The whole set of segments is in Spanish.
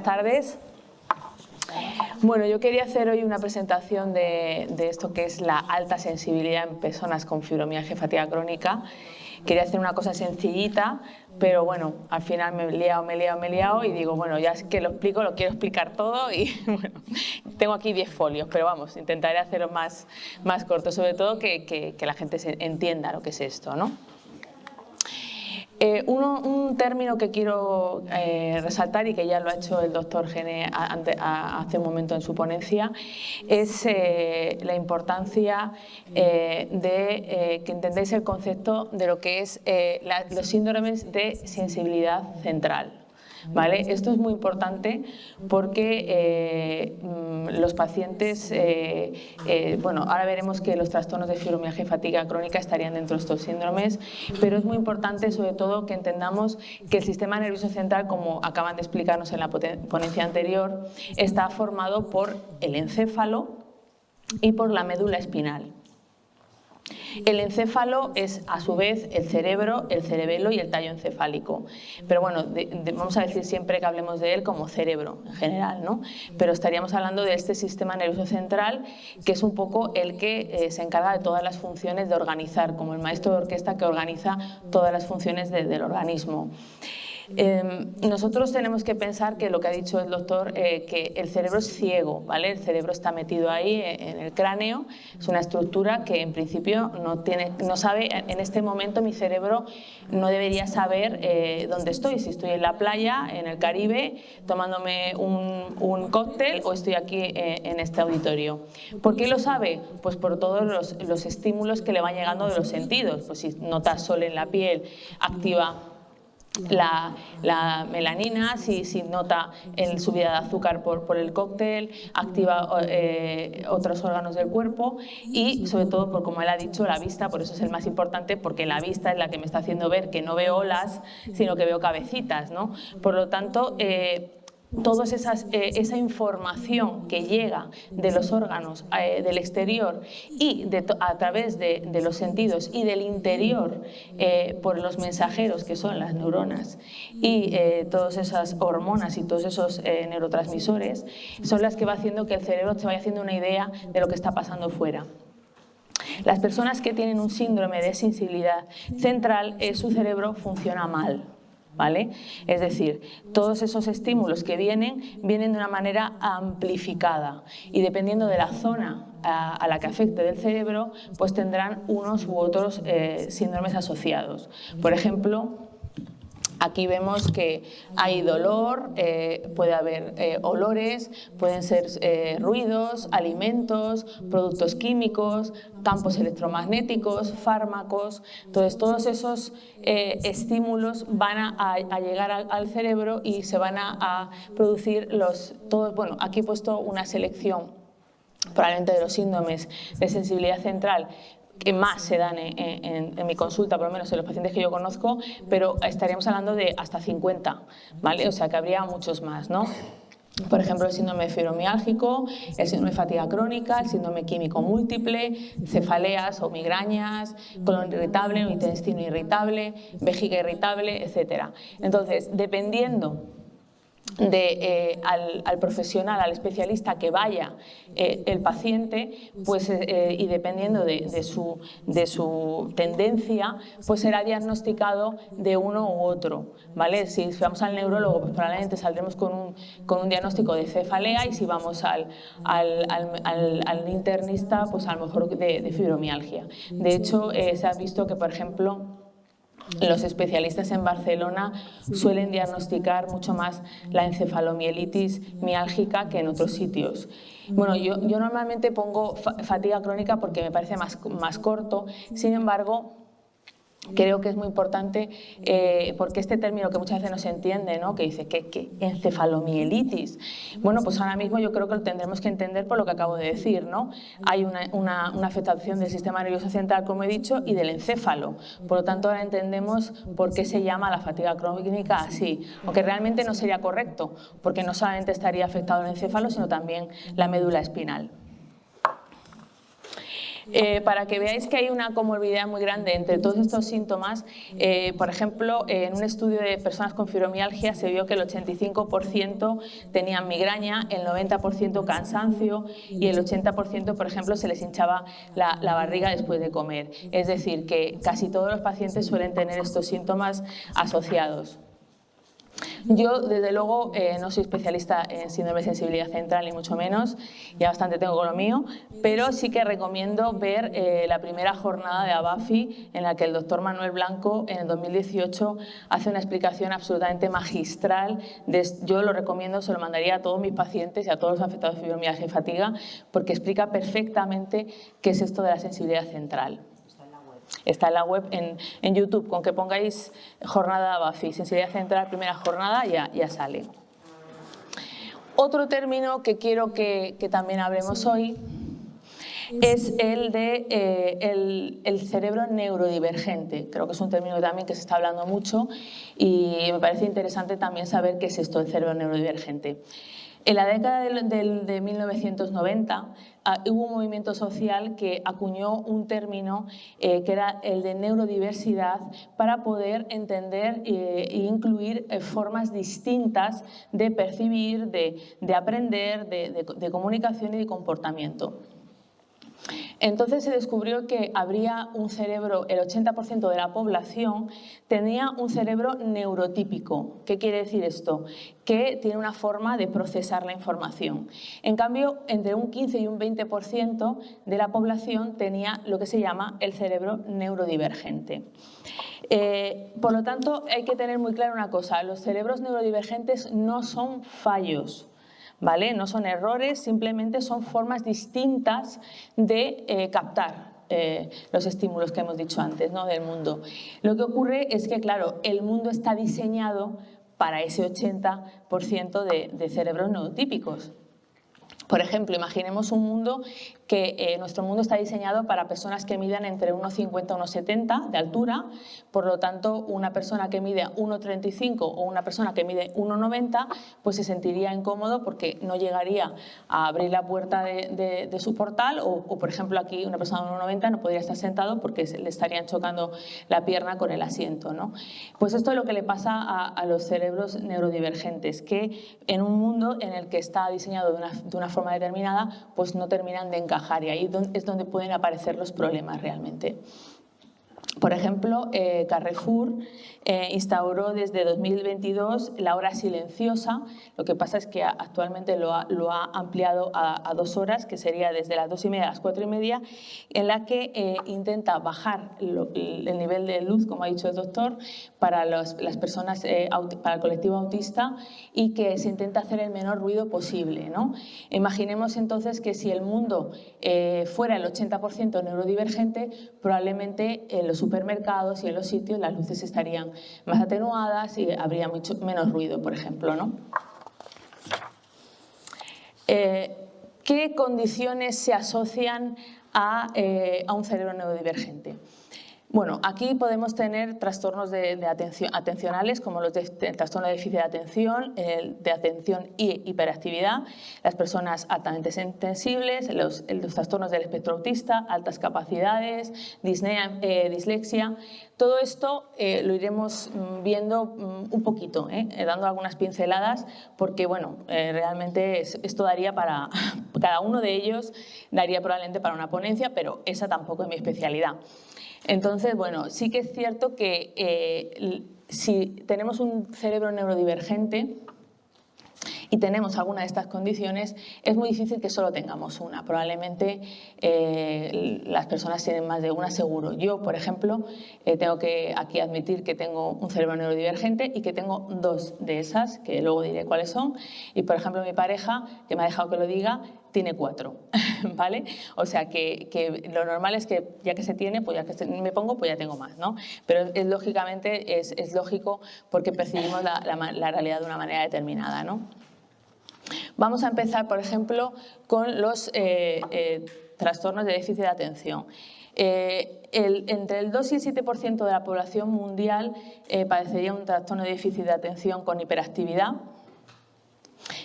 Buenas tardes. Bueno, yo quería hacer hoy una presentación de esto que es la alta sensibilidad en personas con fibromialgia y fatiga crónica. Quería hacer una cosa sencillita, pero bueno, al final me he liado y digo, bueno, ya es que lo explico, lo quiero explicar todo y bueno, tengo aquí 10 folios, pero vamos, intentaré hacerlo más corto, sobre todo que la gente entienda lo que es esto, ¿no? Un término que quiero resaltar y que ya lo ha hecho el doctor Gene hace un momento en su ponencia es la importancia de que entendáis el concepto de lo que es los síndromes de sensibilidad central. ¿Vale? Esto es muy importante porque los pacientes, bueno, ahora veremos que los trastornos de fibromialgia y fatiga crónica estarían dentro de estos síndromes, pero es muy importante sobre todo que entendamos que el sistema nervioso central, como acaban de explicarnos en la ponencia anterior, está formado por el encéfalo y por la médula espinal. El encéfalo es a su vez el cerebro, el cerebelo y el tallo encefálico. Pero bueno, vamos a decir siempre que hablemos de él como cerebro en general, ¿no? Pero estaríamos hablando de este sistema nervioso central que es un poco el que se encarga de todas las funciones de organizar, como el maestro de orquesta que organiza todas las funciones del organismo. Nosotros tenemos que pensar que lo que ha dicho el doctor, que el cerebro es ciego, ¿vale? El cerebro está metido ahí en el cráneo, es una estructura que en principio no sabe, en este momento mi cerebro no debería saber dónde estoy, si estoy en la playa, en el Caribe, tomándome un cóctel o estoy aquí en este auditorio. ¿Por qué lo sabe? Pues por todos los estímulos que le van llegando de los sentidos, pues si nota sol en la piel, activa la melanina, si nota subida de azúcar por el cóctel, activa otros órganos del cuerpo y sobre todo, como él ha dicho, la vista, por eso es el más importante, porque la vista es la que me está haciendo ver que no veo olas, sino que veo cabecitas, ¿no? Por lo tanto, toda esa información que llega de los órganos del exterior y a través de los sentidos y del interior por los mensajeros que son las neuronas y todas esas hormonas y todos esos neurotransmisores son las que va haciendo que el cerebro se vaya haciendo una idea de lo que está pasando fuera. Las personas que tienen un síndrome de sensibilidad central, su cerebro funciona mal. ¿Vale? Es decir, todos esos estímulos que vienen de una manera amplificada y dependiendo de la zona a la que afecte del cerebro, pues tendrán unos u otros síndromes asociados. Por ejemplo, aquí vemos que hay dolor, puede haber olores, pueden ser ruidos, alimentos, productos químicos, campos electromagnéticos, fármacos. Entonces, todos esos estímulos van a llegar al cerebro y se van a producir bueno, aquí he puesto una selección probablemente de los síndromes de sensibilidad central que más se dan en mi consulta, por lo menos en los pacientes que yo conozco, pero estaríamos hablando de hasta 50, ¿vale? O sea que habría muchos más, ¿no? Por ejemplo, el síndrome fibromiálgico, el síndrome de fatiga crónica, el síndrome químico múltiple, cefaleas o migrañas, colon irritable o intestino irritable, vejiga irritable, etc. Entonces, dependiendo al profesional, al especialista que vaya el paciente, pues, y dependiendo de su tendencia, pues será diagnosticado de uno u otro, ¿vale? Si vamos al neurólogo, pues probablemente saldremos con un diagnóstico de cefalea y si vamos al internista, pues a lo mejor de fibromialgia. De hecho, se ha visto que, por ejemplo, los especialistas en Barcelona suelen diagnosticar mucho más la encefalomielitis miálgica que en otros sitios. Bueno, yo normalmente pongo fatiga crónica porque me parece más corto, sin embargo, creo que es muy importante porque este término que muchas veces no se entiende, ¿no? Que dice que encefalomielitis. Bueno, pues ahora mismo yo creo que lo tendremos que entender por lo que acabo de decir, ¿no? Hay una afectación del sistema nervioso central, como he dicho, y del encéfalo. Por lo tanto, ahora entendemos por qué se llama la fatiga crónica así, aunque realmente no sería correcto, porque no solamente estaría afectado el encéfalo, sino también la médula espinal. Para que veáis que hay una comorbilidad muy grande entre todos estos síntomas, por ejemplo, en un estudio de personas con fibromialgia se vio que el 85% tenían migraña, el 90% cansancio y el 80%, por ejemplo, se les hinchaba la barriga después de comer. Es decir, que casi todos los pacientes suelen tener estos síntomas asociados. Yo, desde luego, no soy especialista en síndrome de sensibilidad central, ni mucho menos, ya bastante tengo con lo mío, pero sí que recomiendo ver la primera jornada de ABAFI, en la que el doctor Manuel Blanco, en el 2018, hace una explicación absolutamente magistral. Yo lo recomiendo, se lo mandaría a todos mis pacientes y a todos los afectados de fibromialgia y fatiga, porque explica perfectamente qué es esto de la sensibilidad central. Está en la web, en YouTube, con que pongáis jornada ABAFI, sensibilidad central, primera jornada, ya sale. Otro término que quiero que también hablemos hoy es el de el cerebro neurodivergente. Creo que es un término también que se está hablando mucho y me parece interesante también saber qué es esto del cerebro neurodivergente. En la década de 1990 hubo un movimiento social que acuñó un término que era el de neurodiversidad para poder entender e incluir formas distintas de percibir, de aprender, de comunicación y de comportamiento. Entonces se descubrió que habría un cerebro, el 80% de la población tenía un cerebro neurotípico. ¿Qué quiere decir esto? Que tiene una forma de procesar la información. En cambio, entre un 15 y un 20% de la población tenía lo que se llama el cerebro neurodivergente. Por lo tanto, hay que tener muy claro una cosa, los cerebros neurodivergentes no son fallos, ¿vale? No son errores, simplemente son formas distintas de captar los estímulos que hemos dicho antes, ¿no? Del mundo. Lo que ocurre es que, claro, el mundo está diseñado para ese 80% de cerebros neurotípicos. Por ejemplo, imaginemos un mundo que nuestro mundo está diseñado para personas que midan entre 1,50 y 1,70 de altura, por lo tanto, una persona que mide 1,35 o una persona que mide 1,90 pues se sentiría incómodo porque no llegaría a abrir la puerta de su portal o, por ejemplo, aquí una persona de 1,90 no podría estar sentado porque le estarían chocando la pierna con el asiento, ¿no? Pues esto es lo que le pasa a los cerebros neurodivergentes, que en un mundo en el que está diseñado de una forma determinada, pues no terminan de encajar y ahí es donde pueden aparecer los problemas realmente. Por ejemplo, Carrefour instauró desde 2022 la hora silenciosa. Lo que pasa es que actualmente lo ha ampliado a 2 horas, que sería desde las 2:30 a las 4:30, en la que intenta bajar el nivel de luz, como ha dicho el doctor, para las personas, para el colectivo autista, y que se intenta hacer el menor ruido posible, ¿no? Imaginemos entonces que si el mundo fuera el 80% neurodivergente, probablemente los supermercados y en los sitios las luces estarían más atenuadas y habría mucho menos ruido, por ejemplo, ¿no? ¿Qué condiciones se asocian a un cerebro neurodivergente? Bueno, aquí podemos tener trastornos atencionales como los trastorno de déficit de atención y hiperactividad, las personas altamente sensibles, los trastornos del espectro autista, altas capacidades, dislexia. Todo esto lo iremos viendo un poquito, dando algunas pinceladas, porque bueno, realmente esto daría para, cada uno de ellos daría probablemente para una ponencia, pero esa tampoco es mi especialidad. Entonces, bueno, sí que es cierto que si tenemos un cerebro neurodivergente y tenemos alguna de estas condiciones, es muy difícil que solo tengamos una. Probablemente las personas tienen más de una seguro. Yo, por ejemplo, tengo que aquí admitir que tengo un cerebro neurodivergente y que tengo 2 de esas, que luego diré cuáles son. Y, por ejemplo, mi pareja, que me ha dejado que lo diga, tiene 4, ¿vale? O sea que lo normal es que ya que se tiene, pues ya que me pongo, pues ya tengo más, ¿no? Pero lógicamente es lógico porque percibimos la realidad de una manera determinada, ¿no? Vamos a empezar, por ejemplo, con los trastornos de déficit de atención. Entre el 2 y el 7% de la población mundial padecería un trastorno de déficit de atención con hiperactividad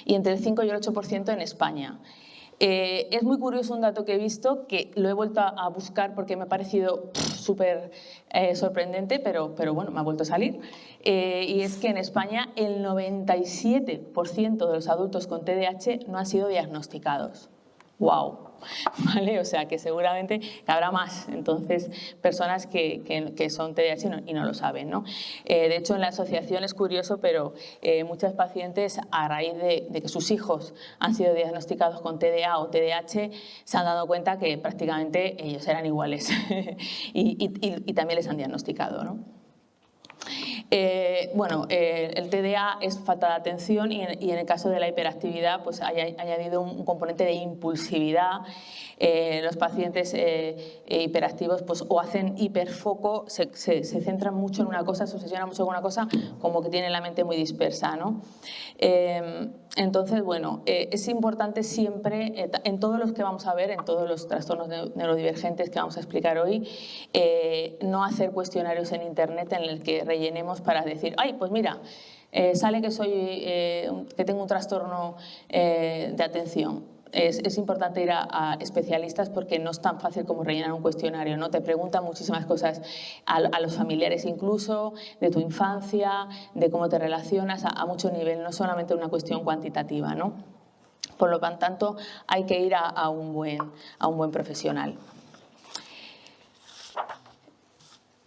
y entre el 5 y el 8% en España. Es muy curioso un dato que he visto, que lo he vuelto a buscar porque me ha parecido súper sorprendente, pero bueno, me ha vuelto a salir. Y es que en España el 97% de los adultos con TDAH no han sido diagnosticados. ¡Wow! ¿Vale? O sea, que seguramente habrá más, entonces, personas que son TDAH y no lo saben, ¿no? De hecho, en la asociación es curioso, pero muchas pacientes, a raíz de que sus hijos han sido diagnosticados con TDA o TDAH, se han dado cuenta que prácticamente ellos eran iguales y también les han diagnosticado, ¿no? El TDA es falta de atención y en el caso de la hiperactividad pues ha añadido un componente de impulsividad. Los pacientes hiperactivos pues, o hacen hiperfoco, se centran mucho en una cosa, se obsesionan mucho con una cosa, como que tienen la mente muy dispersa, ¿no? Entonces, bueno, es importante siempre, en todos los que vamos a ver, en todos los trastornos neurodivergentes que vamos a explicar hoy, no hacer cuestionarios en internet en el que rellenemos para decir, ay, pues mira, sale que tengo un trastorno de atención. Es importante ir a especialistas porque no es tan fácil como rellenar un cuestionario, ¿no? Te preguntan muchísimas cosas a los familiares incluso, de tu infancia, de cómo te relacionas, a mucho nivel, no solamente una cuestión cuantitativa, ¿no? Por lo tanto, hay que ir a un buen profesional.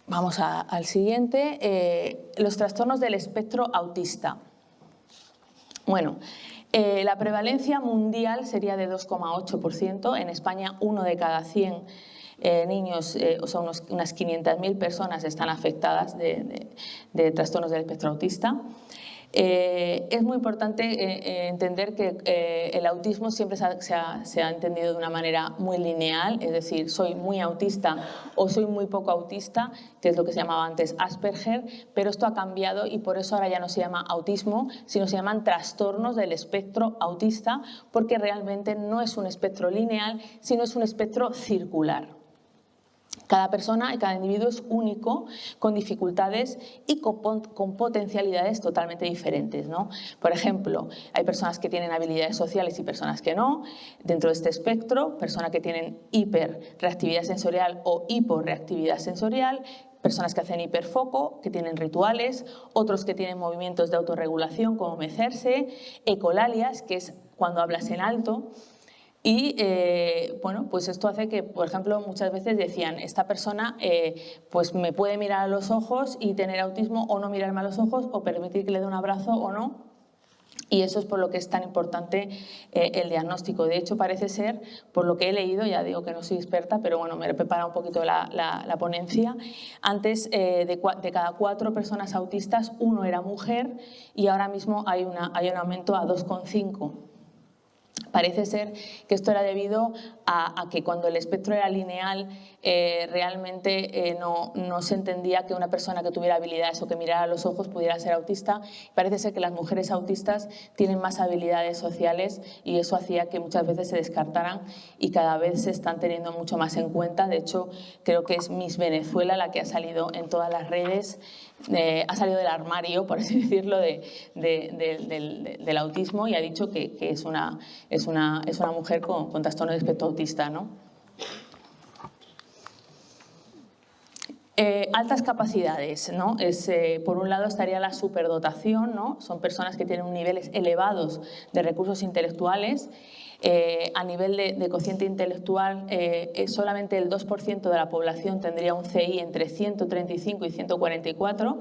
Vamos al siguiente, los trastornos del espectro autista. Bueno, la prevalencia mundial sería de 2,8%. En España, 1 de cada 100 niños, o sea, unas 500.000 personas están afectadas de trastornos del espectro autista. Es muy importante entender que el autismo siempre se ha entendido de una manera muy lineal, es decir, soy muy autista o soy muy poco autista, que es lo que se llamaba antes Asperger, pero esto ha cambiado y por eso ahora ya no se llama autismo, sino se llaman trastornos del espectro autista, porque realmente no es un espectro lineal, sino es un espectro circular. Cada persona y cada individuo es único, con dificultades y con potencialidades totalmente diferentes, ¿no? Por ejemplo, hay personas que tienen habilidades sociales y personas que no. Dentro de este espectro, personas que tienen hiperreactividad sensorial o hiporreactividad sensorial, personas que hacen hiperfoco, que tienen rituales, otros que tienen movimientos de autorregulación como mecerse, ecolalias, que es cuando hablas en alto. Y bueno, pues esto hace que, por ejemplo, muchas veces decían, esta persona pues me puede mirar a los ojos y tener autismo o no mirarme a los ojos o permitir que le dé un abrazo o no. Y eso es por lo que es tan importante el diagnóstico. De hecho, parece ser, por lo que he leído, ya digo que no soy experta, pero bueno, me he preparado un poquito la ponencia, antes de cada 4 personas autistas, 1 era mujer y ahora mismo hay un aumento a 2,5. Parece ser que esto era debido a que cuando el espectro era lineal realmente no se entendía que una persona que tuviera habilidades o que mirara a los ojos pudiera ser autista. Parece ser que las mujeres autistas tienen más habilidades sociales y eso hacía que muchas veces se descartaran y cada vez se están teniendo mucho más en cuenta. De hecho, creo que es Miss Venezuela la que ha salido en todas las redes, ha salido del armario, por así decirlo, del autismo y ha dicho que es una mujer con trastorno de espectro autista, ¿no? Altas capacidades, ¿no? Por un lado estaría la superdotación, ¿no? Son personas que tienen niveles elevados de recursos intelectuales. A nivel de cociente intelectual, solamente el 2% de la población tendría un CI entre 135 y 144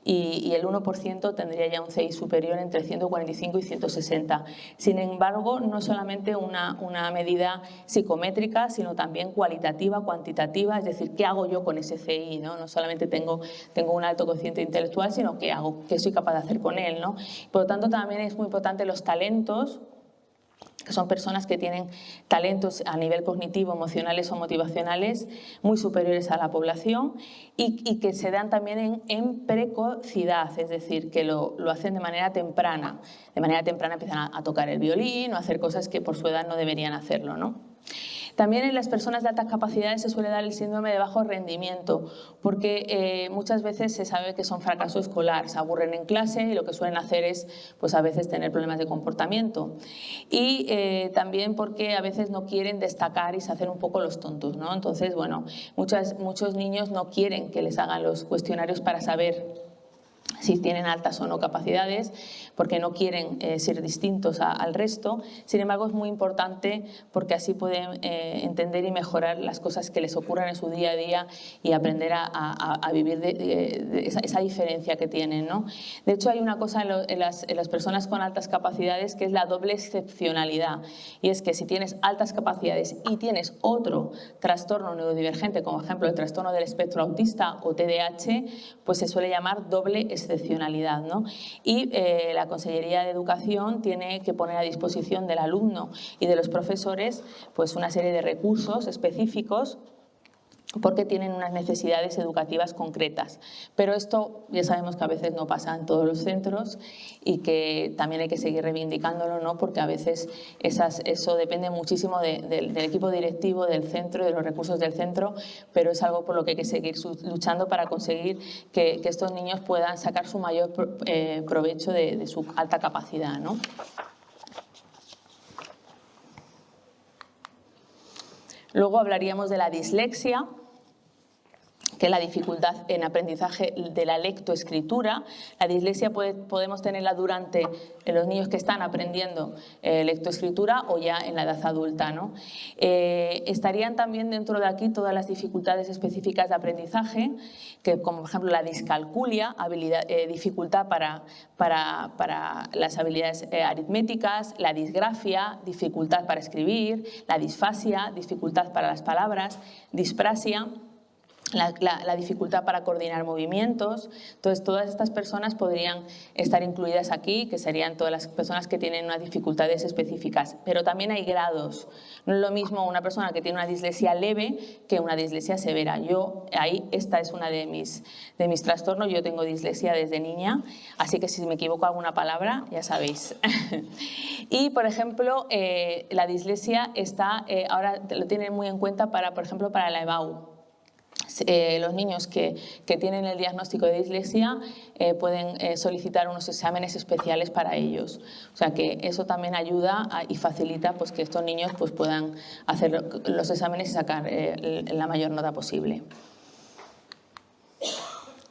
y el 1% tendría ya un CI superior entre 145 y 160. Sin embargo, no solamente una medida psicométrica, sino también cualitativa, cuantitativa, es decir, ¿qué hago yo con ese CI? No solamente tengo un alto cociente intelectual, sino ¿qué soy capaz de hacer con él, ¿no? Por lo tanto, también es muy importante los talentos, que son personas que tienen talentos a nivel cognitivo, emocionales o motivacionales muy superiores a la población y que se dan también en precocidad, es decir, que lo hacen de manera temprana. De manera temprana empiezan a tocar el violín o a hacer cosas que por su edad no deberían hacerlo, ¿no? También en las personas de altas capacidades se suele dar el síndrome de bajo rendimiento, porque muchas veces se sabe que son fracaso escolar, se aburren en clase y lo que suelen hacer es pues, a veces tener problemas de comportamiento. Y también porque a veces no quieren destacar y se hacen un poco los tontos, ¿no? Entonces, bueno, muchos niños no quieren que les hagan los cuestionarios para saber si tienen altas o no capacidades, porque no quieren ser distintos al resto. Sin embargo, es muy importante porque así pueden entender y mejorar las cosas que les ocurren en su día a día y aprender a vivir de esa diferencia que tienen, ¿no? De hecho, hay una cosa en las personas con altas capacidades que es la doble excepcionalidad, y es que si tienes altas capacidades y tienes otro trastorno neurodivergente, como por ejemplo el trastorno del espectro autista o TDAH, pues se suele llamar doble excepcionalidad, ¿no? Y la Consellería de Educación tiene que poner a disposición del alumno y de los profesores pues una serie de recursos específicos porque tienen unas necesidades educativas concretas. Pero esto ya sabemos que a veces no pasa en todos los centros y que también hay que seguir reivindicándolo, ¿no? Porque a veces eso depende muchísimo del equipo directivo del centro y de los recursos del centro, pero es algo por lo que hay que seguir luchando para conseguir que estos niños puedan sacar su mayor provecho de su alta capacidad, ¿no? Luego hablaríamos de la dislexia, que es la dificultad en aprendizaje de la lectoescritura. La dislexia podemos tenerla durante los niños que están aprendiendo lectoescritura o ya en la edad adulta, ¿no? Estarían también dentro de aquí todas las dificultades específicas de aprendizaje, que, como por ejemplo la discalculia, dificultad para las habilidades aritméticas, la disgrafia, dificultad para escribir, la disfasia, dificultad para las palabras, disprasia, la dificultad para coordinar movimientos. Entonces, todas estas personas podrían estar incluidas aquí, que serían todas las personas que tienen unas dificultades específicas. Pero también hay grados. No es lo mismo una persona que tiene una dislexia leve que una dislexia severa. Esta es una de mis trastornos. Yo tengo dislexia desde niña, así que si me equivoco alguna palabra, ya sabéis. Y, por ejemplo, la dislexia ahora lo tienen muy en cuenta por ejemplo, para la EBAU. Los niños que tienen el diagnóstico de dislexia pueden solicitar unos exámenes especiales para ellos. O sea que eso también ayuda y facilita pues, que estos niños pues, puedan hacer los exámenes y sacar la mayor nota posible.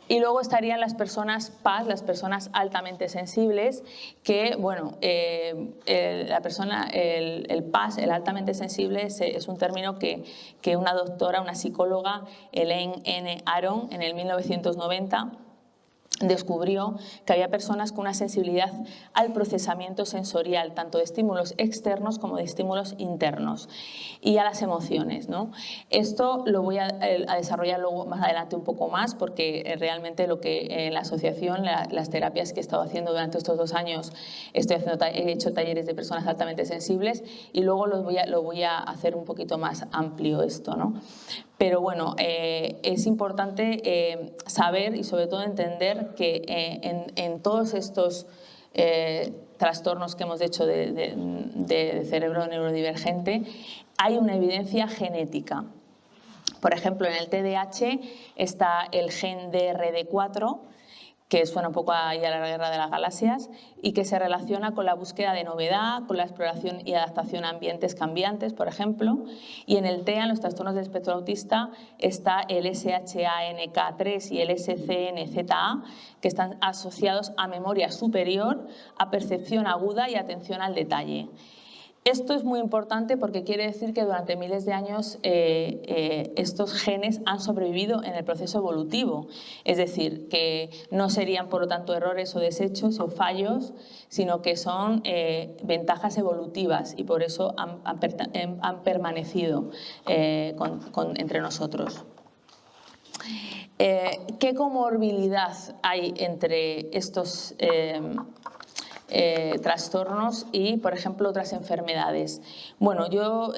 Y luego estarían las personas PAS, las personas altamente sensibles, que, bueno, el PAS, el altamente sensible, es un término que una doctora, una psicóloga, Elaine N. Aron, en el 1990, descubrió que había personas con una sensibilidad al procesamiento sensorial, tanto de estímulos externos como de estímulos internos, y a las emociones, ¿no? Esto lo voy a desarrollar luego más adelante un poco más, porque realmente lo que en la asociación, las terapias que he estado haciendo durante estos 2 años, he hecho talleres de personas altamente sensibles y luego lo voy a hacer un poquito más amplio esto, ¿no? Pero bueno, es importante saber y sobre todo entender que en todos estos trastornos que hemos hecho de cerebro neurodivergente hay una evidencia genética. Por ejemplo, en el TDAH está el gen DRD4, que suena un poco ahí a la guerra de las galaxias y que se relaciona con la búsqueda de novedad, con la exploración y adaptación a ambientes cambiantes, por ejemplo. Y en el TEA, en los trastornos del espectro autista, está el SHANK3 y el SCNZA, que están asociados a memoria superior, a percepción aguda y atención al detalle. Esto es muy importante porque quiere decir que durante miles de años estos genes han sobrevivido en el proceso evolutivo. Es decir, que no serían, por lo tanto, errores o desechos o fallos, sino que son ventajas evolutivas y por eso han permanecido entre nosotros. ¿Qué comorbilidad hay entre estos trastornos y, por ejemplo, otras enfermedades? Bueno, yo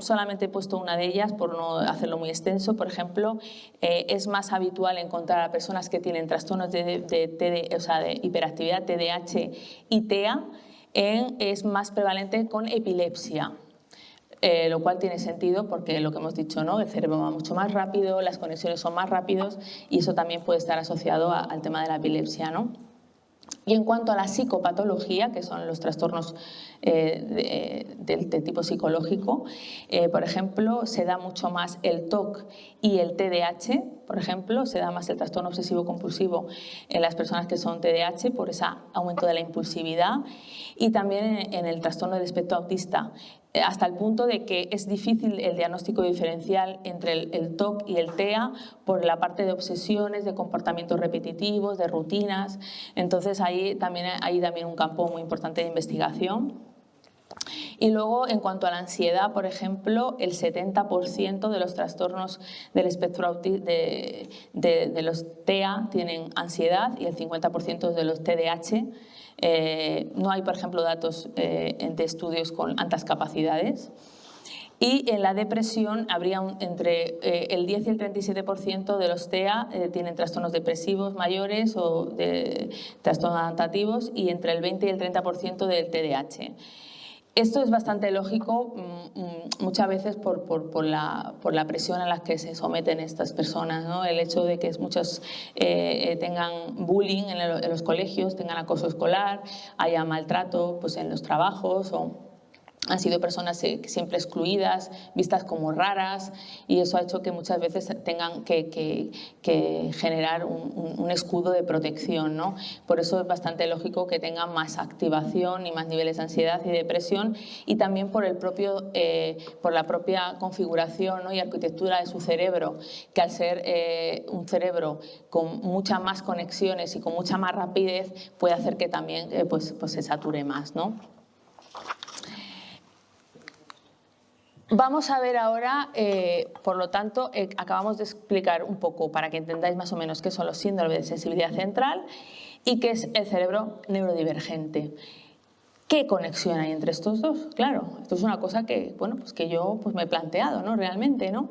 solamente he puesto una de ellas por no hacerlo muy extenso. Por ejemplo, es más habitual encontrar a personas que tienen trastornos de hiperactividad TDAH y TEA, es más prevalente con epilepsia. lo cual tiene sentido porque lo que hemos dicho, ¿no? El cerebro va mucho más rápido, las conexiones son más rápidos y eso también puede estar asociado al tema de la epilepsia, ¿no? Y en cuanto a la psicopatología, que son los trastornos de tipo psicológico, por ejemplo, se da mucho más el TOC y el TDAH, por ejemplo, se da más el trastorno obsesivo-compulsivo en las personas que son TDAH por ese aumento de la impulsividad, y también en el trastorno del espectro autista, hasta el punto de que es difícil el diagnóstico diferencial entre el TOC y el TEA por la parte de obsesiones, de comportamientos repetitivos, de rutinas. Entonces hay también un campo muy importante de investigación. Y luego, en cuanto a la ansiedad, por ejemplo, el 70% de los trastornos del espectro de los TEA tienen ansiedad y el 50% de los TDAH. No hay, por ejemplo, datos de estudios con altas capacidades. Y en la depresión habría entre el 10 y el 37% de los TEA tienen trastornos depresivos mayores o de trastornos adaptativos, y entre el 20 y el 30% del TDAH. Esto es bastante lógico muchas veces por la presión a la que se someten estas personas, ¿no? El hecho de que muchos tengan bullying en los colegios, tengan acoso escolar, haya maltrato pues, en los trabajos, o han sido personas siempre excluidas, vistas como raras, y eso ha hecho que muchas veces tengan que generar un escudo de protección, ¿no? Por eso es bastante lógico que tengan más activación y más niveles de ansiedad y depresión, y también por la propia configuración, ¿no? y arquitectura de su cerebro, que al ser un cerebro con muchas más conexiones y con mucha más rapidez, puede hacer que también pues se sature más, ¿no? Vamos a ver ahora, por lo tanto, acabamos de explicar un poco para que entendáis más o menos qué son los síndromes de sensibilidad central y qué es el cerebro neurodivergente. ¿Qué conexión hay entre estos dos? Claro, esto es una cosa que, bueno, pues que yo me he planteado, ¿no? Realmente, ¿no?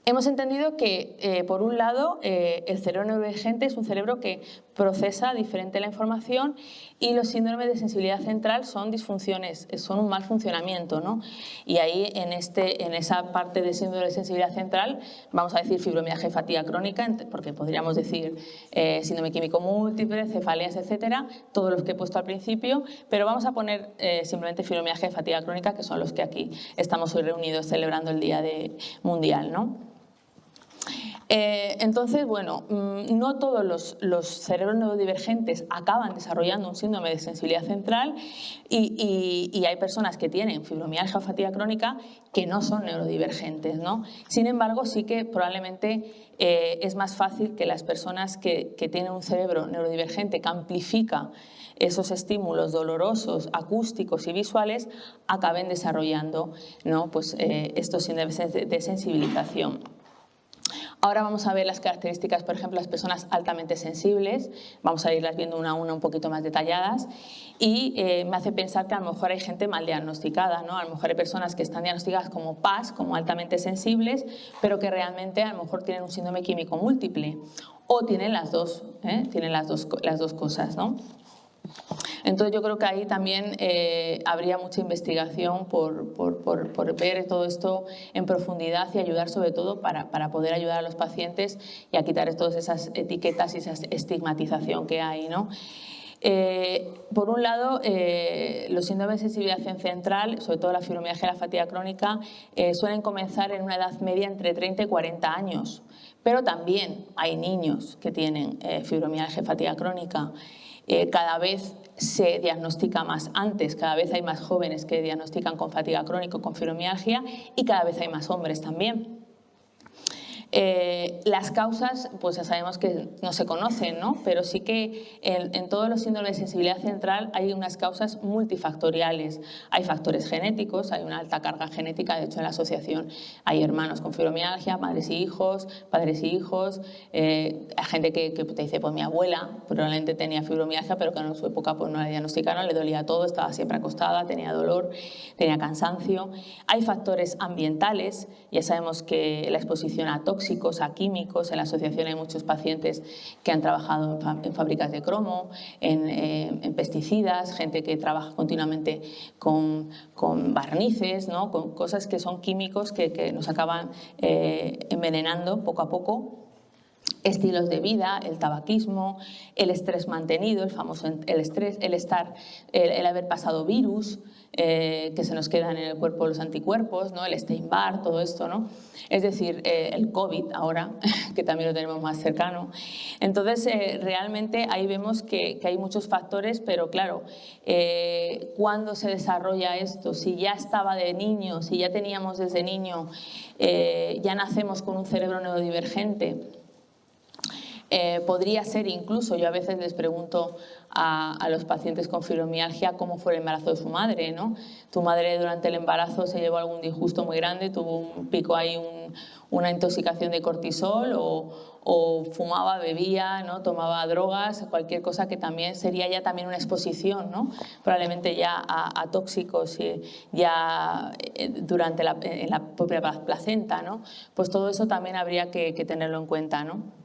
Hemos entendido que, por un lado, el cerebro neurodivergente es un cerebro que procesa diferente la información, y los síndromes de sensibilidad central son disfunciones, son un mal funcionamiento, ¿no? Y ahí, en esa parte de síndrome de sensibilidad central, vamos a decir fibromialgia y fatiga crónica, porque podríamos decir síndrome químico múltiple, cefaleas, etcétera, todos los que he puesto al principio, pero vamos a poner simplemente fibromialgia y fatiga crónica, que son los que aquí estamos hoy reunidos celebrando el Día Mundial, ¿no? Entonces, bueno, no todos los cerebros neurodivergentes acaban desarrollando un síndrome de sensibilidad central, y hay personas que tienen fibromialgia o fatiga crónica que no son neurodivergentes, ¿no? Sin embargo, sí que probablemente es más fácil que las personas que tienen un cerebro neurodivergente que amplifica esos estímulos dolorosos, acústicos y visuales, acaben desarrollando, ¿no? Pues, estos síndromes de sensibilización. Ahora vamos a ver las características, por ejemplo, las personas altamente sensibles. Vamos a irlas viendo una a una un poquito más detalladas, y me hace pensar que a lo mejor hay gente mal diagnosticada, ¿no? A lo mejor hay personas que están diagnosticadas como PAS, como altamente sensibles, pero que realmente a lo mejor tienen un síndrome químico múltiple, o tienen las dos, tienen las dos cosas, ¿no? Entonces yo creo que ahí también habría mucha investigación por ver todo esto en profundidad y ayudar, sobre todo para poder ayudar a los pacientes y a quitar todas esas etiquetas y esa estigmatización que hay, ¿no? Por un lado, los síndromes de sensibilización central, sobre todo la fibromialgia y la fatiga crónica, suelen comenzar en una edad media entre 30 y 40 años, pero también hay niños que tienen fibromialgia y fatiga crónica. Cada vez se diagnostica más antes, cada vez hay más jóvenes que diagnostican con fatiga crónica, con fibromialgia, y cada vez hay más hombres también. Las causas, pues ya sabemos que no se conocen, ¿no? Pero sí que en todos los síndromes de sensibilidad central hay unas causas multifactoriales. Hay factores genéticos, hay una alta carga genética, de hecho en la asociación hay hermanos con fibromialgia, madres y hijos, padres y hijos, hay gente que te dice, pues mi abuela probablemente tenía fibromialgia, pero que en su época pues no la diagnosticaron, le dolía todo, estaba siempre acostada, tenía dolor, tenía cansancio. Hay factores ambientales, ya sabemos que la exposición a tóxicos tóxicos a químicos. En la asociación hay muchos pacientes que han trabajado en fábricas de cromo, en pesticidas, gente que trabaja continuamente con barnices, ¿no? Con cosas que son químicos que nos acaban envenenando poco a poco. Estilos de vida, el tabaquismo, el estrés mantenido, el famoso el estrés, el haber pasado virus, que se nos quedan en el cuerpo los anticuerpos, ¿no? El Epstein-Barr, todo esto, ¿no? Es decir, el COVID ahora, que también lo tenemos más cercano. Entonces, realmente ahí vemos que hay muchos factores, pero claro, ¿cuándo se desarrolla esto? Si ya estaba de niño, si ya teníamos desde niño, ya nacemos con un cerebro neurodivergente. Podría ser incluso, yo a veces les pregunto a los pacientes con fibromialgia cómo fue el embarazo de su madre, ¿no? Tu madre durante el embarazo se llevó algún disgusto muy grande, tuvo un pico ahí, una intoxicación de cortisol o fumaba, bebía, ¿no? Tomaba drogas, cualquier cosa que también sería ya también una exposición, ¿no? Probablemente ya a tóxicos ya durante en la propia placenta, ¿no? Pues todo eso también habría que tenerlo en cuenta, ¿no?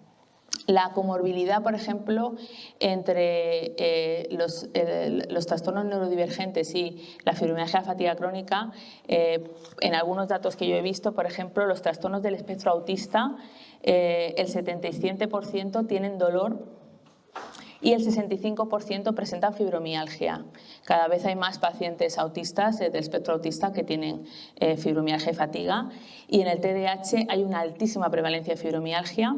La comorbilidad, por ejemplo, entre los trastornos neurodivergentes y la fibromialgia, la fatiga crónica, en algunos datos que yo he visto, por ejemplo, los trastornos del espectro autista, el 77% tienen dolor y el 65% presentan fibromialgia. Cada vez hay más pacientes autistas del espectro autista que tienen fibromialgia y fatiga, y en el TDAH hay una altísima prevalencia de fibromialgia.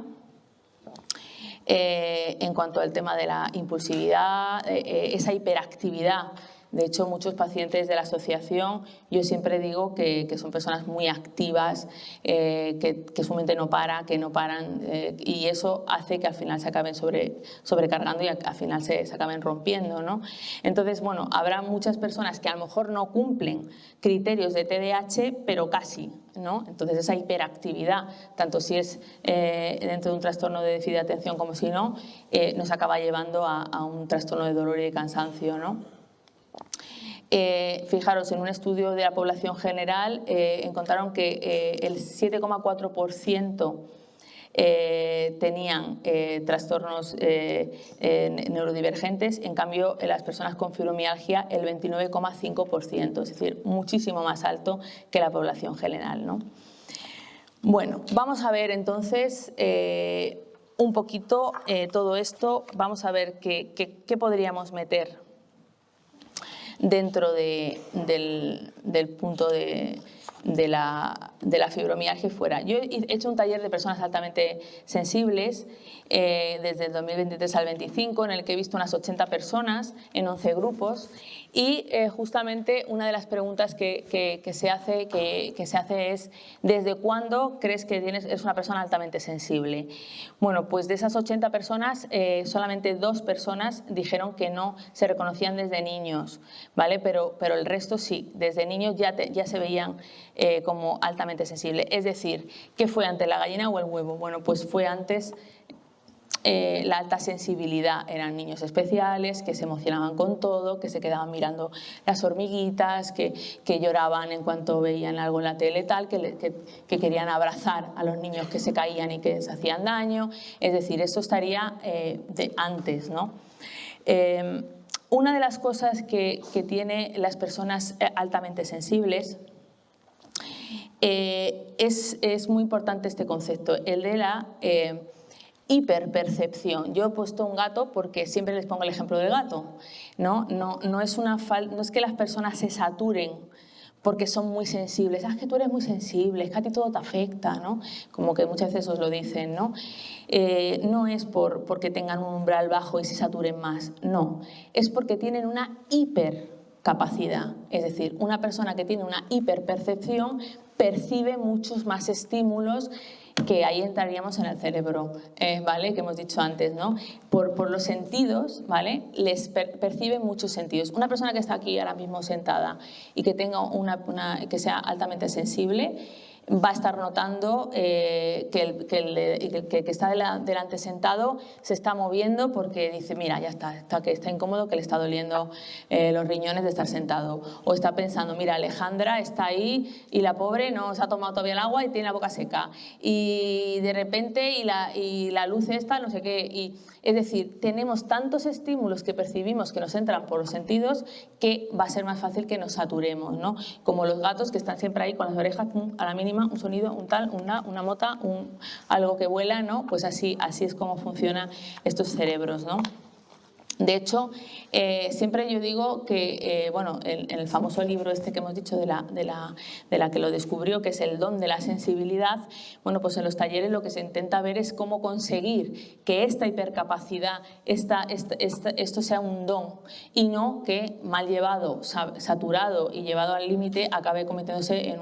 En cuanto al tema de la impulsividad, esa hiperactividad. De hecho, muchos pacientes de la asociación, yo siempre digo que son personas muy activas, que su mente no para, que no paran, y eso hace que al final se acaben sobrecargando y al final se acaben rompiendo, ¿no? Entonces, bueno, habrá muchas personas que a lo mejor no cumplen criterios de TDAH, pero casi, ¿no? Entonces, esa hiperactividad, tanto si es dentro de un trastorno de déficit de atención como si no, nos acaba llevando a un trastorno de dolor y de cansancio, ¿no? Fijaros, en un estudio de la población general encontraron que el 7,4% tenían trastornos neurodivergentes, en cambio en las personas con fibromialgia el 29,5%, es decir, muchísimo más alto que la población general, ¿no? Bueno, vamos a ver entonces un poquito todo esto, vamos a ver qué podríamos meter dentro del punto de la fibromialgia y fuera. Yo he hecho un taller de personas altamente sensibles desde el 2023 al 25, en el que he visto unas 80 personas en 11 grupos, y justamente una de las preguntas que se hace es: ¿desde cuándo crees que eres una persona altamente sensible? Bueno, pues de esas 80 personas, solamente 2 personas dijeron que no se reconocían desde niños, ¿vale? Pero el resto sí, desde niños ya se veían como altamente sensibles. Es decir, ¿qué fue antes, la gallina o el huevo? Bueno, pues fue antes la alta sensibilidad. Eran niños especiales, que se emocionaban con todo, que se quedaban mirando las hormiguitas, que lloraban en cuanto veían algo en la tele, tal, que querían abrazar a los niños que se caían y que se hacían daño. Es decir, esto estaría de antes, ¿no? Una de las cosas que tiene las personas altamente sensibles es muy importante este concepto, el de la hiperpercepción. Yo he puesto un gato porque siempre les pongo el ejemplo del gato, ¿no? No es que las personas se saturen porque son muy sensibles. Es que tú eres muy sensible, es que a ti todo te afecta, ¿no? Como que muchas veces os lo dicen, ¿no? No es porque tengan un umbral bajo y se saturen más, no. Es porque tienen una hipercapacidad. Es decir, una persona que tiene una hiperpercepción percibe muchos más estímulos, que ahí entraríamos en el cerebro, ¿vale? Que hemos dicho antes, ¿no? Por los sentidos, ¿vale? Les percibe muchos sentidos. Una persona que está aquí ahora mismo sentada y que tenga que sea altamente sensible, va a estar notando que el que está delante sentado se está moviendo porque dice, mira, ya está incómodo, que le está doliendo los riñones de estar sentado. O está pensando, mira, Alejandra está ahí y la pobre no se ha tomado todavía el agua y tiene la boca seca. Y de repente, y la luz esta, no sé qué. Es decir, tenemos tantos estímulos que percibimos que nos entran por los sentidos que va a ser más fácil que nos saturemos, ¿no? Como los gatos que están siempre ahí con las orejas, a la mínima, un sonido, un tal, una mota, algo que vuela, ¿no? Pues así es como funcionan estos cerebros, ¿no? De hecho, siempre yo digo que, bueno, en el famoso libro este que hemos dicho de la que lo descubrió, que es El don de la sensibilidad, bueno, pues en los talleres lo que se intenta ver es cómo conseguir que esta hipercapacidad, esto sea un don y no que mal llevado, saturado y llevado al límite acabe convirtiéndose en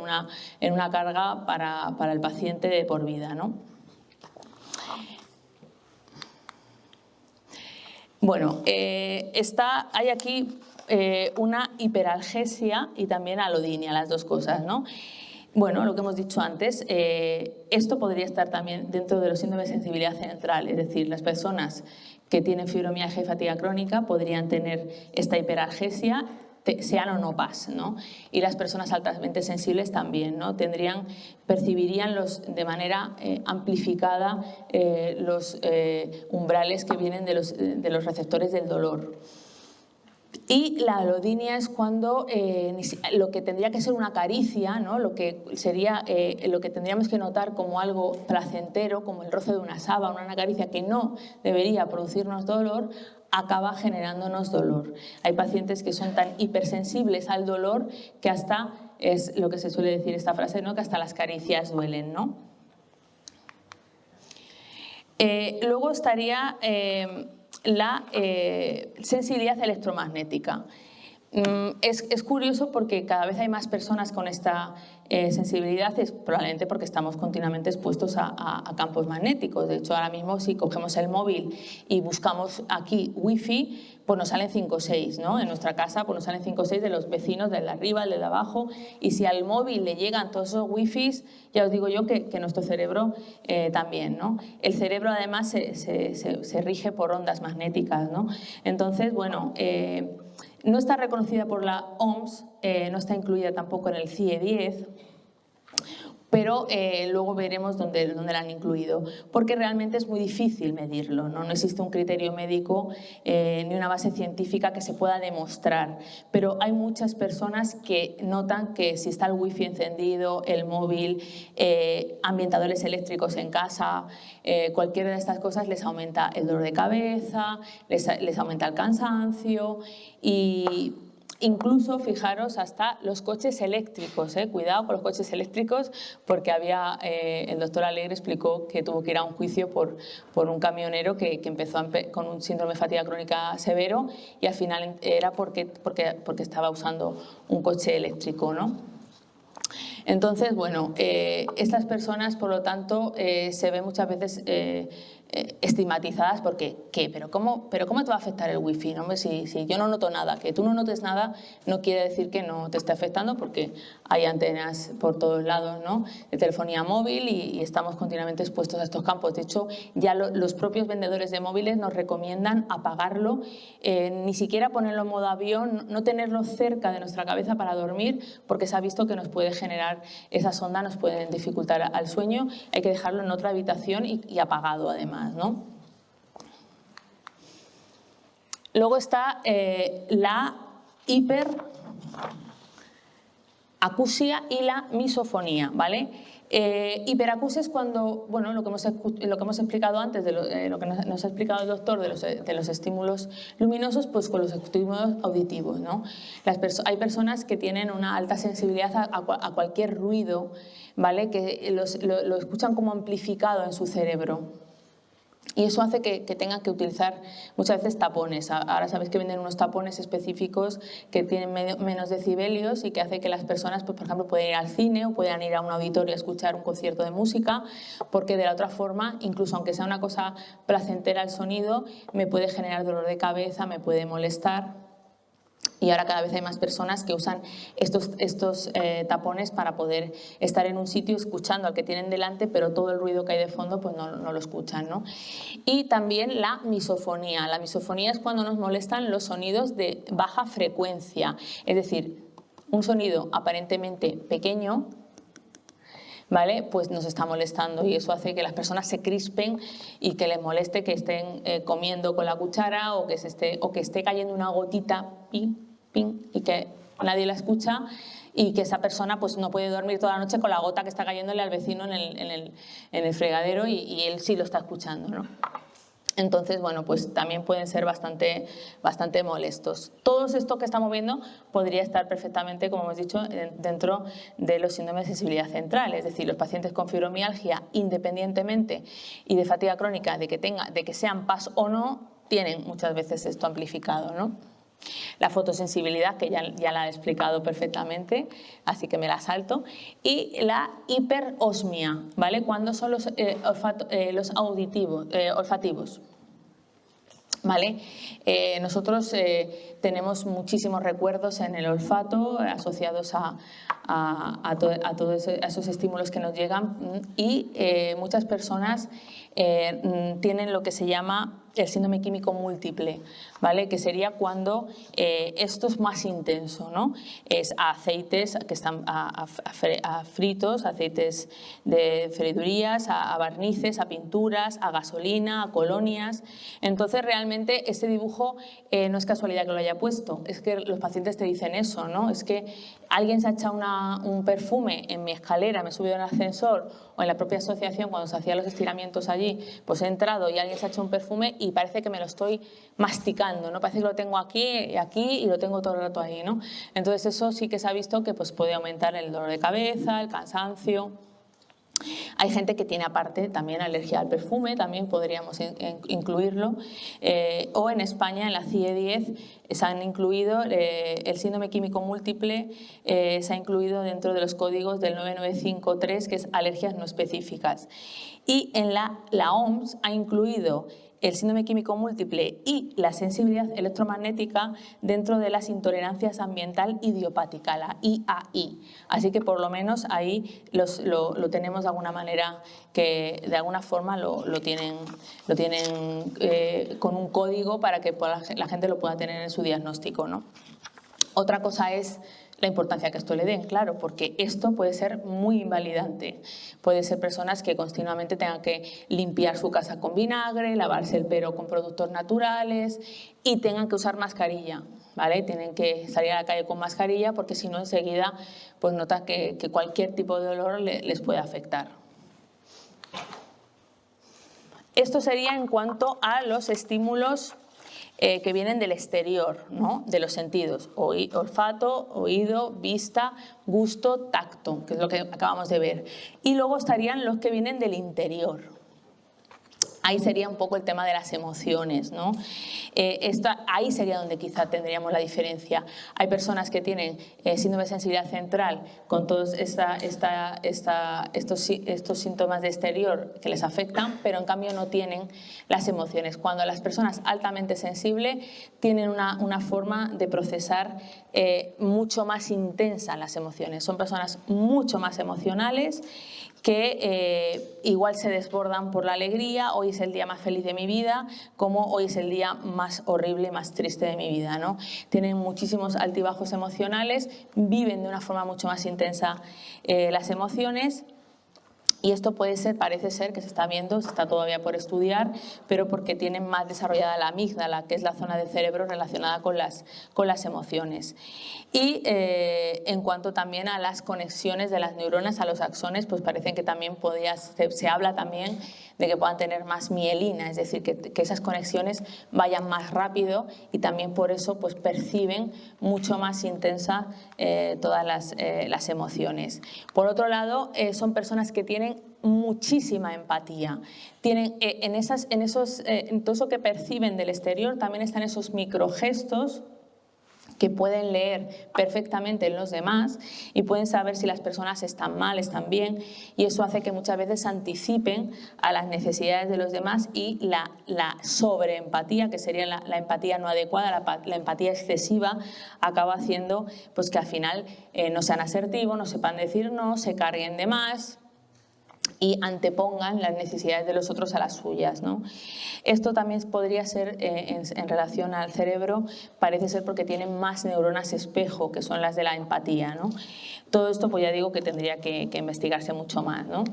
una carga para el paciente de por vida, ¿no? Bueno, hay aquí una hiperalgesia y también alodinia, las dos cosas, ¿no? Bueno, lo que hemos dicho antes, esto podría estar también dentro de los síndromes de sensibilidad central, es decir, las personas que tienen fibromialgia y fatiga crónica podrían tener esta hiperalgesia, sean o no PAS, ¿no? Y las personas altamente sensibles también, ¿no? Percibirían de manera amplificada los umbrales que vienen de los receptores del dolor. Y la alodinia es cuando lo que tendría que ser una caricia, ¿no? Lo que tendríamos que notar como algo placentero, como el roce de una sábana, una caricia que no debería producirnos dolor, acaba generándonos dolor. Hay pacientes que son tan hipersensibles al dolor que hasta, es lo que se suele decir esta frase, ¿no? Que hasta las caricias duelen, ¿no? Luego estaría la sensibilidad electromagnética. Es curioso porque cada vez hay más personas con esta sensibilidad, es probablemente porque estamos continuamente expuestos a campos magnéticos. De hecho, ahora mismo si cogemos el móvil y buscamos aquí wifi, pues nos salen 5 o 6, ¿no? En nuestra casa pues nos salen 5 o 6 de los vecinos, del de arriba, el de abajo, y si al móvil le llegan todos esos wifis, ya os digo yo que nuestro cerebro también, ¿no? El cerebro además se rige por ondas magnéticas, ¿no? Entonces, bueno, no está reconocida por la OMS, no está incluida tampoco en el CIE-10, pero luego veremos dónde la han incluido, porque realmente es muy difícil medirlo, ¿no? No existe un criterio médico ni una base científica que se pueda demostrar, pero hay muchas personas que notan que si está el wifi encendido, el móvil, ambientadores eléctricos en casa, cualquiera de estas cosas les aumenta el dolor de cabeza, les aumenta el cansancio y incluso, fijaros, hasta los coches eléctricos, cuidado con los coches eléctricos, porque el doctor Alegre explicó que tuvo que ir a un juicio por un camionero que empezó con un síndrome de fatiga crónica severo y al final era porque estaba usando un coche eléctrico, ¿no? Entonces, bueno, estas personas, por lo tanto, se ven muchas veces estigmatizadas porque, ¿qué? ¿Pero cómo te va a afectar el wifi? ¿No? Si yo no noto nada, que tú no notes nada no quiere decir que no te esté afectando porque hay antenas por todos lados, ¿no? De telefonía móvil y estamos continuamente expuestos a estos campos. De hecho, ya los propios vendedores de móviles nos recomiendan apagarlo, ni siquiera ponerlo en modo avión, no tenerlo cerca de nuestra cabeza para dormir porque se ha visto que nos puede generar, esas ondas nos pueden dificultar al sueño, hay que dejarlo en otra habitación y apagado además, ¿no? Luego está la hiperacusia y la misofonía, ¿vale? Hiperacusia es cuando, bueno, lo que hemos explicado antes, lo que nos ha explicado el doctor de los estímulos luminosos, pues con los estímulos auditivos, ¿no? Hay personas que tienen una alta sensibilidad a cualquier ruido, ¿vale? Que lo escuchan como amplificado en su cerebro. Y eso hace que tengan que utilizar muchas veces tapones. Ahora sabéis que venden unos tapones específicos que tienen menos decibelios y que hace que las personas, pues, por ejemplo, puedan ir al cine o puedan ir a un auditorio a escuchar un concierto de música, porque de la otra forma, incluso aunque sea una cosa placentera el sonido, me puede generar dolor de cabeza, me puede molestar. Y ahora cada vez hay más personas que usan estos tapones para poder estar en un sitio escuchando al que tienen delante, pero todo el ruido que hay de fondo pues no lo escuchan, ¿no? Y también la misofonía. La misofonía es cuando nos molestan los sonidos de baja frecuencia, es decir, un sonido aparentemente pequeño, ¿vale? Pues nos está molestando y eso hace que las personas se crispen y que les moleste que estén comiendo con la cuchara o que esté cayendo una gotita, ping, ping, y que nadie la escucha y que esa persona pues no puede dormir toda la noche con la gota que está cayéndole al vecino en el fregadero y él sí lo está escuchando, ¿no? Entonces, bueno, pues también pueden ser bastante molestos. Todo esto que estamos viendo podría estar perfectamente, como hemos dicho, dentro de los síndromes de sensibilidad central. Es decir, los pacientes con fibromialgia, independientemente y de fatiga crónica, de que sean PAS o no, tienen muchas veces esto amplificado, ¿no? La fotosensibilidad, que ya la he explicado perfectamente, así que me la salto. Y la hiperosmia, ¿vale? Cuando son los olfativos. ¿Vale? Nosotros tenemos muchísimos recuerdos en el olfato asociados a todos esos estímulos que nos llegan y muchas personas tienen lo que se llama el síndrome químico múltiple, ¿vale? Que sería cuando esto es más intenso, ¿no? Es a aceites que están a fritos, aceites de freidurías, a barnices, a pinturas, a gasolina, a colonias. Entonces realmente ese dibujo no es casualidad que lo haya puesto, es que los pacientes te dicen eso, ¿no? Es que alguien se ha echado un perfume en mi escalera, me he subido en el ascensor o en la propia asociación cuando se hacían los estiramientos allí, pues he entrado y alguien se ha hecho un perfume y parece que me lo estoy masticando, ¿no? Parece que lo tengo aquí y lo tengo todo el rato ahí, ¿no? Entonces eso sí que se ha visto que pues, puede aumentar el dolor de cabeza, el cansancio. Hay gente que tiene aparte también alergia al perfume, también podríamos incluirlo. O en España, en la CIE 10, se han incluido el síndrome químico múltiple, se ha incluido dentro de los códigos del 9953, que es alergias no específicas. Y en la OMS ha incluido el síndrome químico múltiple y la sensibilidad electromagnética dentro de las intolerancias ambiental idiopática, la IAI. Así que por lo menos ahí lo tenemos de alguna manera, que de alguna forma lo tienen con un código para que la gente lo pueda tener en su diagnóstico, ¿no? Otra cosa es la importancia que esto le den, claro, porque esto puede ser muy invalidante. Puede ser personas que continuamente tengan que limpiar su casa con vinagre, lavarse el pelo con productos naturales y tengan que usar mascarilla, ¿vale? Tienen que salir a la calle con mascarilla porque si no enseguida pues nota que cualquier tipo de dolor les puede afectar. Esto sería en cuanto a los estímulos que vienen del exterior, ¿no? De los sentidos, olfato, oído, vista, gusto, tacto, que es lo que acabamos de ver. Y luego estarían los que vienen del interior. Ahí sería un poco el tema de las emociones, ¿no? Ahí sería donde quizá tendríamos la diferencia. Hay personas que tienen síndrome de sensibilidad central con todos estos síntomas de exterior que les afectan, pero en cambio no tienen las emociones. Cuando las personas altamente sensibles tienen una forma de procesar mucho más intensa las emociones. Son personas mucho más emocionales que igual se desbordan por la alegría. Hoy es el día más feliz de mi vida, como hoy es el día más horrible, más triste de mi vida, ¿no? Tienen muchísimos altibajos emocionales, viven de una forma mucho más intensa las emociones. Y esto parece ser que se está viendo, se está todavía por estudiar, pero porque tienen más desarrollada la amígdala, que es la zona del cerebro relacionada con las emociones. Y en cuanto también a las conexiones de las neuronas a los axones, pues parecen que también se habla también de que puedan tener más mielina, es decir, que esas conexiones vayan más rápido y también por eso pues perciben mucho más intensa todas las emociones. Por otro lado, son personas que tienen muchísima empatía. Tienen en todo eso que perciben del exterior también están esos microgestos que pueden leer perfectamente en los demás y pueden saber si las personas están mal, están bien, y eso hace que muchas veces se anticipen a las necesidades de los demás, y la sobreempatía, que sería la empatía no adecuada, la empatía excesiva, acaba haciendo pues que al final no sean asertivos, no sepan decir no, se carguen de más y antepongan las necesidades de los otros a las suyas, ¿no? Esto también podría ser, en relación al cerebro, parece ser porque tienen más neuronas espejo, que son las de la empatía, ¿no? Todo esto, pues ya digo que tendría que investigarse mucho más, ¿no?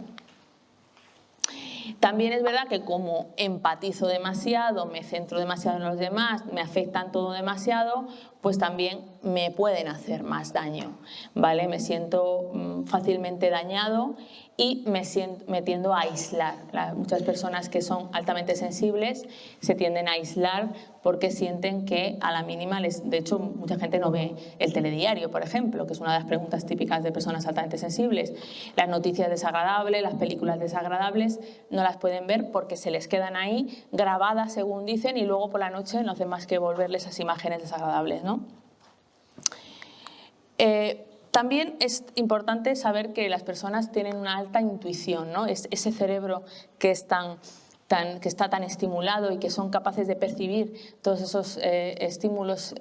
También es verdad que como empatizo demasiado, me centro demasiado en los demás, me afectan todo demasiado, pues también me pueden hacer más daño, ¿vale? Me siento fácilmente dañado y me tiendo a aislar. Muchas personas que son altamente sensibles se tienden a aislar porque sienten que a la mínima de hecho, mucha gente no ve el telediario, por ejemplo, que es una de las preguntas típicas de personas altamente sensibles. Las noticias desagradables, las películas desagradables, no las pueden ver porque se les quedan ahí grabadas, según dicen, y luego por la noche no hacen más que volverles esas imágenes desagradables, ¿no? También es importante saber que las personas tienen una alta intuición, ¿no? Ese cerebro que está tan estimulado y que son capaces de percibir todos esos estímulos,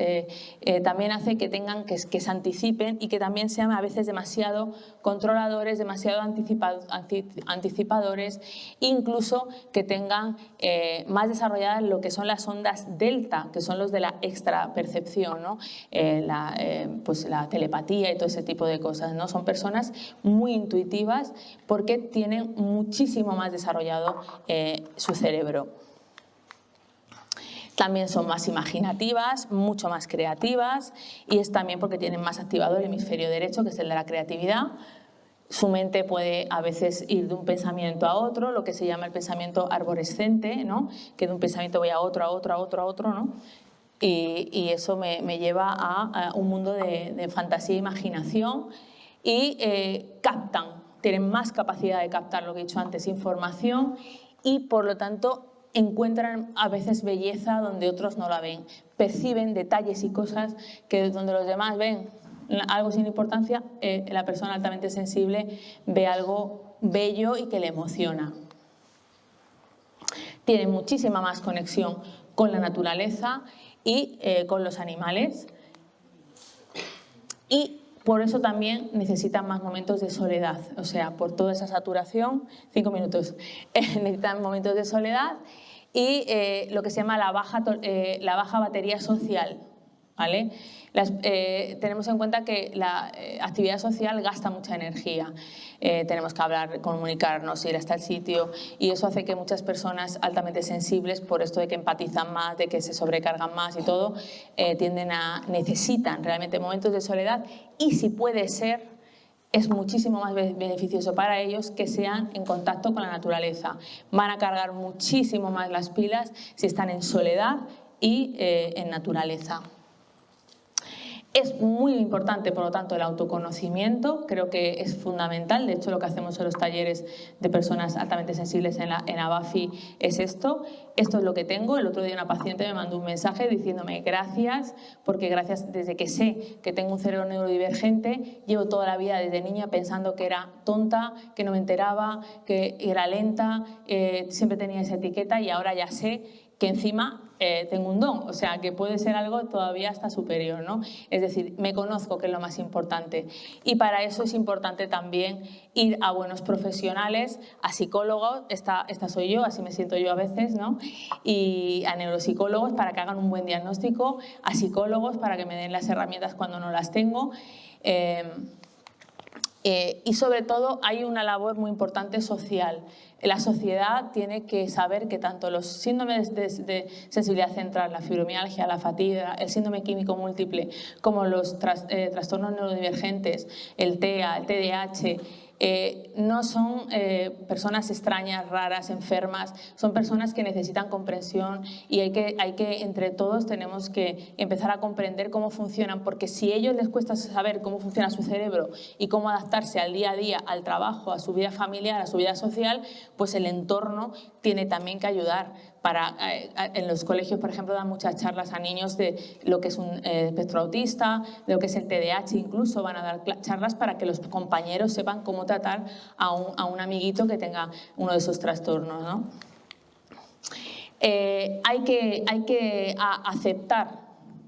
también hace que se anticipen y que también sean a veces demasiado controladores, demasiado anticipadores, incluso que tengan más desarrolladas lo que son las ondas delta, que son los de la extrapercepción, ¿no? Pues la telepatía y todo ese tipo de cosas, ¿no? Son personas muy intuitivas porque tienen muchísimo más desarrollado su cerebro. También son más imaginativas, mucho más creativas, y es también porque tienen más activado el hemisferio derecho, que es el de la creatividad. Su mente puede a veces ir de un pensamiento a otro, lo que se llama el pensamiento arborescente, ¿no? Que de un pensamiento voy a otro, ¿no? Y eso me lleva a un mundo de fantasía e imaginación, y tienen más capacidad de captar, lo que he dicho antes, información, y por lo tanto encuentran a veces belleza donde otros no la ven. Perciben detalles y cosas que donde los demás ven algo sin importancia, la persona altamente sensible ve algo bello y que le emociona. Tienen muchísima más conexión con la naturaleza y con los animales, y por eso también necesitan más momentos de soledad, o sea, por toda esa saturación, 5 minutos, necesitan momentos de soledad y lo que se llama la baja batería social, ¿vale? Tenemos en cuenta que la actividad social gasta mucha energía. Tenemos que hablar, comunicarnos, ir hasta el sitio, y eso hace que muchas personas altamente sensibles, por esto de que empatizan más, de que se sobrecargan más y todo, necesitan realmente momentos de soledad, y si puede ser, es muchísimo más beneficioso para ellos que sean en contacto con la naturaleza. Van a cargar muchísimo más las pilas si están en soledad y en naturaleza. Es muy importante, por lo tanto, el autoconocimiento, creo que es fundamental. De hecho, lo que hacemos en los talleres de personas altamente sensibles en ABAFI es esto. Esto es lo que tengo. El otro día una paciente me mandó un mensaje diciéndome gracias, porque gracias, desde que sé que tengo un cerebro neurodivergente, llevo toda la vida desde niña pensando que era tonta, que no me enteraba, que era lenta, siempre tenía esa etiqueta, y ahora ya sé que encima tengo un don, o sea, que puede ser algo todavía hasta superior, ¿no? Es decir, me conozco, que es lo más importante, y para eso es importante también ir a buenos profesionales, a psicólogos, esta soy yo, así me siento yo a veces, ¿no? Y a neuropsicólogos para que hagan un buen diagnóstico, a psicólogos para que me den las herramientas cuando no las tengo. Y sobre todo hay una labor muy importante social. La sociedad tiene que saber que tanto los síndromes de sensibilidad central, la fibromialgia, la fatiga, el síndrome químico múltiple, como los trastornos neurodivergentes, el TEA, el TDAH, no son personas extrañas, raras, enfermas, son personas que necesitan comprensión y hay que entre todos tenemos que empezar a comprender cómo funcionan, porque si a ellos les cuesta saber cómo funciona su cerebro y cómo adaptarse al día a día, al trabajo, a su vida familiar, a su vida social, pues el entorno tiene también que ayudar. En los colegios, por ejemplo, dan muchas charlas a niños de lo que es un espectro autista, de lo que es el TDAH, incluso van a dar charlas para que los compañeros sepan cómo tratar a un amiguito que tenga uno de esos trastornos, ¿no? Hay que aceptar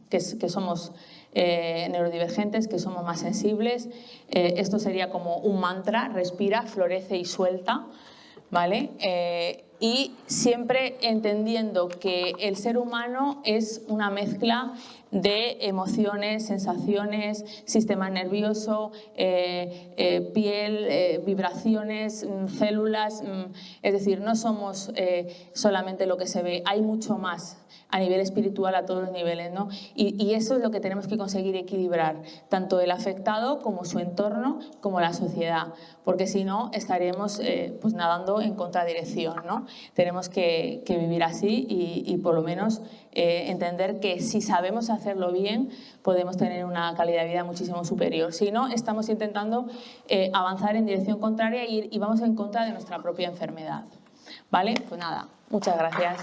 que somos neurodivergentes, que somos más sensibles. Esto sería como un mantra: respira, florece y suelta, ¿vale? Y siempre entendiendo que el ser humano es una mezcla de emociones, sensaciones, sistema nervioso, piel, vibraciones, células, es decir, no somos solamente lo que se ve, hay mucho más a nivel espiritual, a todos los niveles, ¿no? Y eso es lo que tenemos que conseguir equilibrar, tanto el afectado como su entorno, como la sociedad, porque si no estaremos pues nadando en contradirección, ¿no? Tenemos que vivir así y por lo menos entender que si sabemos hacerlo bien podemos tener una calidad de vida muchísimo superior. Si no, estamos intentando avanzar en dirección contraria y vamos en contra de nuestra propia enfermedad, ¿vale? Pues nada, muchas gracias.